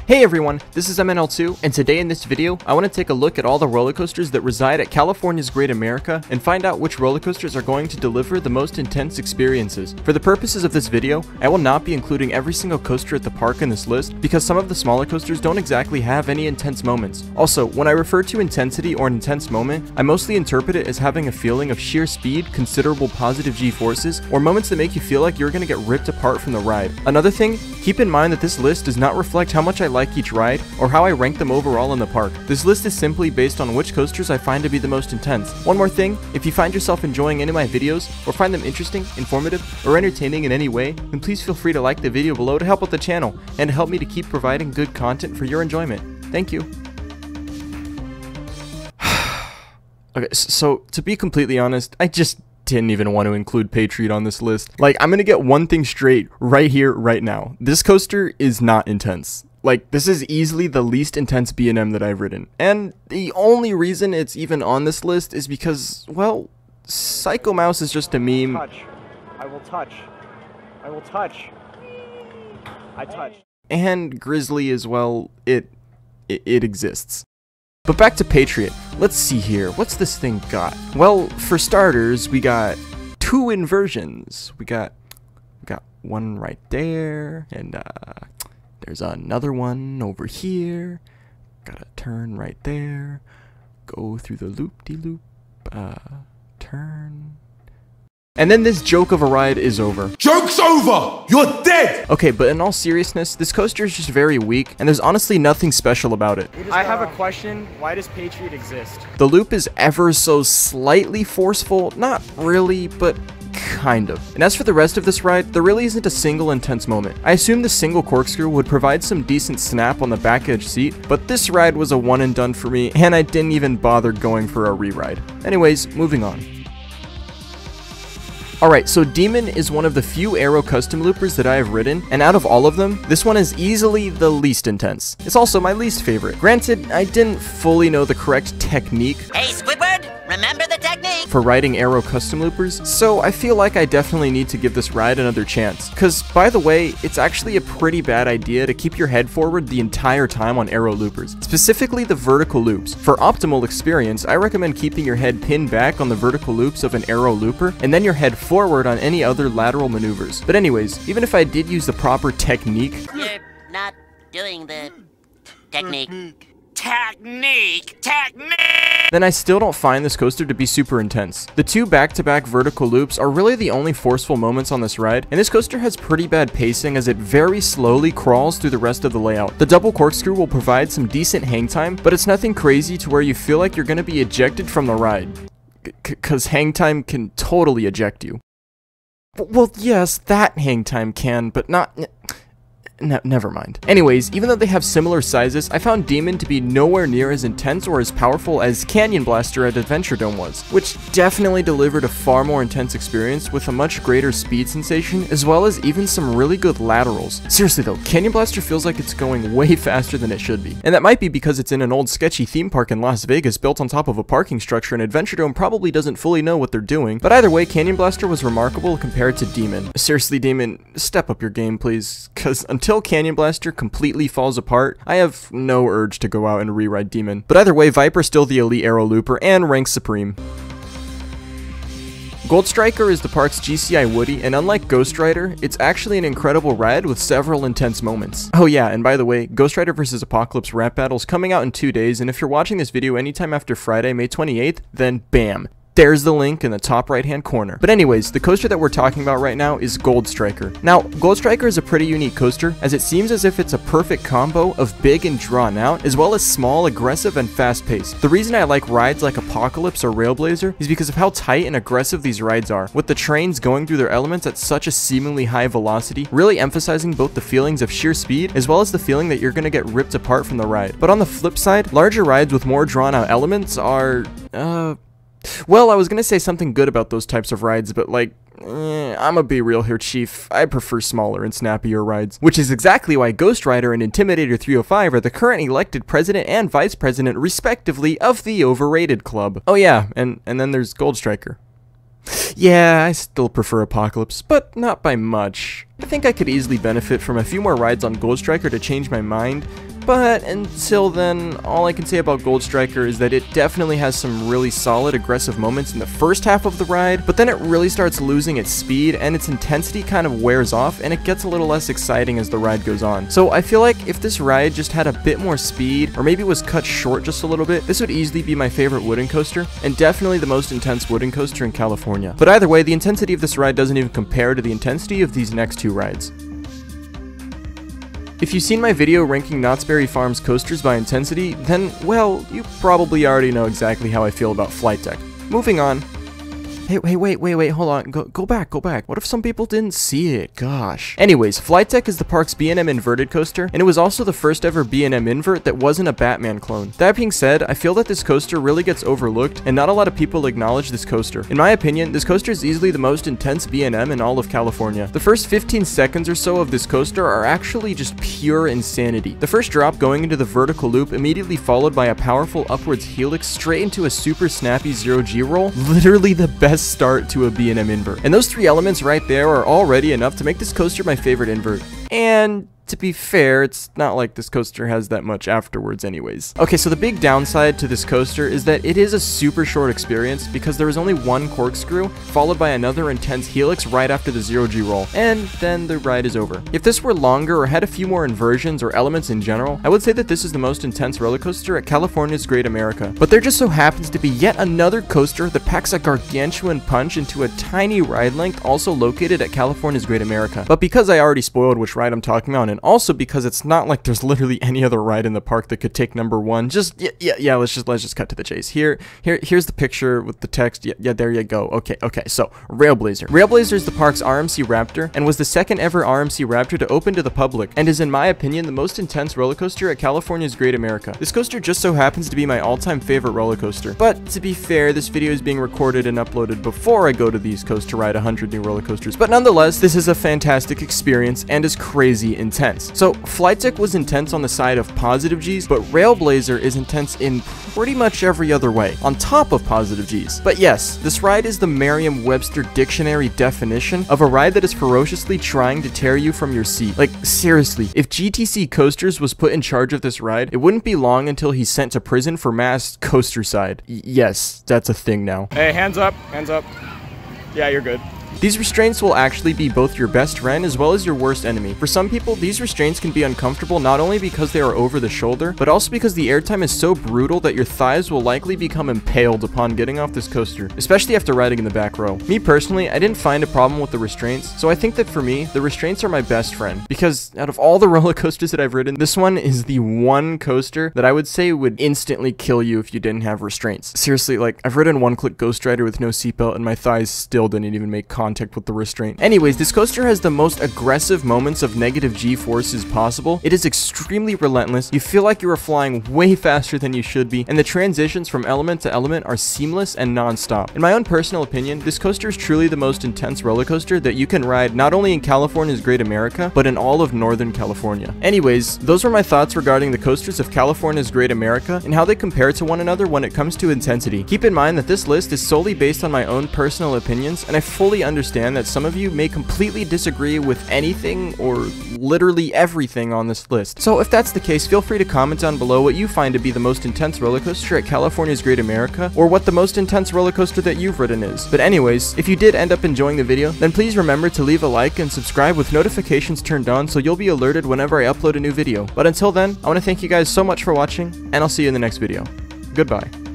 Hey everyone, this is MNL2, and today in this video, I want to take a look at all the roller coasters that reside at California's Great America and find out which roller coasters are going to deliver the most intense experiences. For the purposes of this video, I will not be including every single coaster at the park in this list because some of the smaller coasters don't exactly have any intense moments. Also, when I refer to intensity or an intense moment, I mostly interpret it as having a feeling of sheer speed, considerable positive G-forces, or moments that make you feel like you're going to get ripped apart from the ride. Another thing, keep in mind that this list does not reflect how much I like each ride or how I rank them overall in the park. This list is simply based on which coasters I find to be the most intense. One more thing, if you find yourself enjoying any of my videos or find them interesting, informative, or entertaining in any way, then please feel free to like the video below to help out the channel and to help me to keep providing good content for your enjoyment. Thank you. Okay, so to be completely honest, I just didn't even want to include Patriot on this list. Like, I'm gonna get one thing straight right here, right now. This coaster is not intense. Like, this is easily the least intense B&M that I've ridden. And the only reason it's even on this list is because, well, Psycho Mouse is just a meme. I will touch. I will touch. I touch. And Grizzly as well, it exists. But back to Patriot. Let's see here. What's this thing got? Well, for starters, we got two inversions. We got one right there, and there's another one over here. Got a turn right there. Go through the loop-de-loop. Turn. And then this joke of a ride is over. Joke's over! You're dead! Okay, but in all seriousness, this coaster is just very weak, and there's honestly nothing special about it. I have a question. Why does Patriot exist? The loop is ever so slightly forceful. Not really, but kind of. And as for the rest of this ride, there really isn't a single intense moment. I assume the single corkscrew would provide some decent snap on the back edge seat, but this ride was a one and done for me, and I didn't even bother going for a re-ride. Anyways, moving on. Alright, so Demon is one of the few Aero custom loopers that I have ridden, and out of all of them, this one is easily the least intense. It's also my least favorite. Granted, I didn't fully know the correct technique Hey Squidward, remember the technique? for riding Aero custom loopers, so I feel like I definitely need to give this ride another chance. Cause, by the way, it's actually a pretty bad idea to keep your head forward the entire time on Aero loopers, specifically the vertical loops. For optimal experience, I recommend keeping your head pinned back on the vertical loops of an Aero looper, and then your head forward on any other lateral maneuvers. But anyways, even if I did use the proper technique, You're not doing the technique. then I still don't find this coaster to be super intense. The two back-to-back vertical loops are really the only forceful moments on this ride, and this coaster has pretty bad pacing as it very slowly crawls through the rest of the layout. The double corkscrew will provide some decent hang time, but it's nothing crazy to where you feel like you're gonna be ejected from the ride. Cause hang time can totally eject you. Well, yes, that hang time can, but not... never mind. Anyways, even though they have similar sizes, I found Demon to be nowhere near as intense or as powerful as Canyon Blaster at Adventure Dome was, which definitely delivered a far more intense experience with a much greater speed sensation, as well as even some really good laterals. Seriously though, Canyon Blaster feels like it's going way faster than it should be. And that might be because it's in an old sketchy theme park in Las Vegas built on top of a parking structure, and Adventure Dome probably doesn't fully know what they're doing, but either way, Canyon Blaster was remarkable compared to Demon. Seriously, Demon, step up your game please, cause until Canyon Blaster completely falls apart, I have no urge to go out and re-ride Demon. But either way, Viper's still the elite Aero looper and ranks supreme. Gold Striker is the park's GCI Woody, and unlike Ghost Rider, it's actually an incredible ride with several intense moments. Oh yeah, and by the way, Ghost Rider vs. Apocalypse rap battle's coming out in 2 days, and if you're watching this video anytime after Friday, May 28th, then bam! There's the link in the top right hand corner. But anyways, the coaster that we're talking about right now is Gold Striker. Now, Gold Striker is a pretty unique coaster, as it seems as if it's a perfect combo of big and drawn out, as well as small, aggressive, and fast paced. The reason I like rides like Apocalypse or Railblazer is because of how tight and aggressive these rides are, with the trains going through their elements at such a seemingly high velocity, really emphasizing both the feelings of sheer speed, as well as the feeling that you're gonna get ripped apart from the ride. But on the flip side, larger rides with more drawn out elements are, well, I was gonna say something good about those types of rides, but like, I'ma be real here, Chief. I prefer smaller and snappier rides, which is exactly why Ghost Rider and Intimidator 305 are the current elected president and vice president, respectively, of the Overrated Club. Oh yeah, and then there's Gold Striker. Yeah, I still prefer Apocalypse, but not by much. I think I could easily benefit from a few more rides on Gold Striker to change my mind, But until then, all I can say about Gold Striker is that it definitely has some really solid aggressive moments in the first half of the ride, but then it really starts losing its speed and its intensity kind of wears off and it gets a little less exciting as the ride goes on. So I feel like if this ride just had a bit more speed, or maybe was cut short just a little bit, this would easily be my favorite wooden coaster, and definitely the most intense wooden coaster in California. But either way, the intensity of this ride doesn't even compare to the intensity of these next two rides. If you've seen my video ranking Knott's Berry Farm's coasters by intensity, then, well, you probably already know exactly how I feel about Flight Deck. Moving on. Hey, wait, hold on. Go back. What if some people didn't see it? Gosh. Anyways, Flight Deck is the park's B&M inverted coaster, and it was also the first ever B&M invert that wasn't a Batman clone. That being said, I feel that this coaster really gets overlooked, and not a lot of people acknowledge this coaster. In my opinion, this coaster is easily the most intense B&M in all of California. The first 15 seconds or so of this coaster are actually just pure insanity. The first drop going into the vertical loop, immediately followed by a powerful upwards helix straight into a super snappy zero-G roll, literally the best start to a B&M invert. And those three elements right there are already enough to make this coaster my favorite invert. And to be fair, it's not like this coaster has that much afterwards anyways. Okay, so the big downside to this coaster is that it is a super short experience because there is only one corkscrew, followed by another intense helix right after the zero-G roll, and then the ride is over. If this were longer or had a few more inversions or elements in general, I would say that this is the most intense roller coaster at California's Great America. But there just so happens to be yet another coaster that packs a gargantuan punch into a tiny ride length also located at California's Great America. But because I already spoiled which ride I'm talking about, and also because it's not like there's literally any other ride in the park that could take number one. Let's just cut to the chase. Here's the picture with the text. Yeah, there you go. Okay. So Railblazer. Railblazer is the park's RMC Raptor and was the second ever RMC Raptor to open to the public, and is in my opinion the most intense roller coaster at California's Great America. This coaster just so happens to be my all-time favorite roller coaster. But to be fair, this video is being recorded and uploaded before I go to the East Coast to ride 100 new roller coasters. But nonetheless, this is a fantastic experience and is crazy intense. So Flight Deck was intense on the side of positive G's, but Railblazer is intense in pretty much every other way, on top of positive G's. But yes, this ride is the Merriam-Webster dictionary definition of a ride that is ferociously trying to tear you from your seat. Like, seriously, if GTC Coasters was put in charge of this ride, it wouldn't be long until he's sent to prison for mass coaster-side. Yes, that's a thing now. Hey, hands up. Yeah, you're good. These restraints will actually be both your best friend as well as your worst enemy. For some people, these restraints can be uncomfortable not only because they are over the shoulder, but also because the airtime is so brutal that your thighs will likely become impaled upon getting off this coaster, especially after riding in the back row. Me personally, I didn't find a problem with the restraints, so I think that for me, the restraints are my best friend, because out of all the roller coasters that I've ridden, this one is the one coaster that I would say would instantly kill you if you didn't have restraints. Seriously, like, I've ridden One-Click Ghost Rider with no seatbelt and my thighs still didn't even make contact with the restraint. Anyways, this coaster has the most aggressive moments of negative G-forces possible. It is extremely relentless. You feel like you are flying way faster than you should be, and the transitions from element to element are seamless and non-stop. In my own personal opinion, this coaster is truly the most intense roller coaster that you can ride not only in California's Great America, but in all of Northern California. Anyways, those were my thoughts regarding the coasters of California's Great America and how they compare to one another when it comes to intensity. Keep in mind that this list is solely based on my own personal opinions, and I fully understand that some of you may completely disagree with anything or literally everything on this list. So if that's the case, feel free to comment down below what you find to be the most intense roller coaster at California's Great America, or what the most intense roller coaster that you've ridden is. But anyways, if you did end up enjoying the video, then please remember to leave a like and subscribe with notifications turned on so you'll be alerted whenever I upload a new video. But until then, I want to thank you guys so much for watching, and I'll see you in the next video. Goodbye.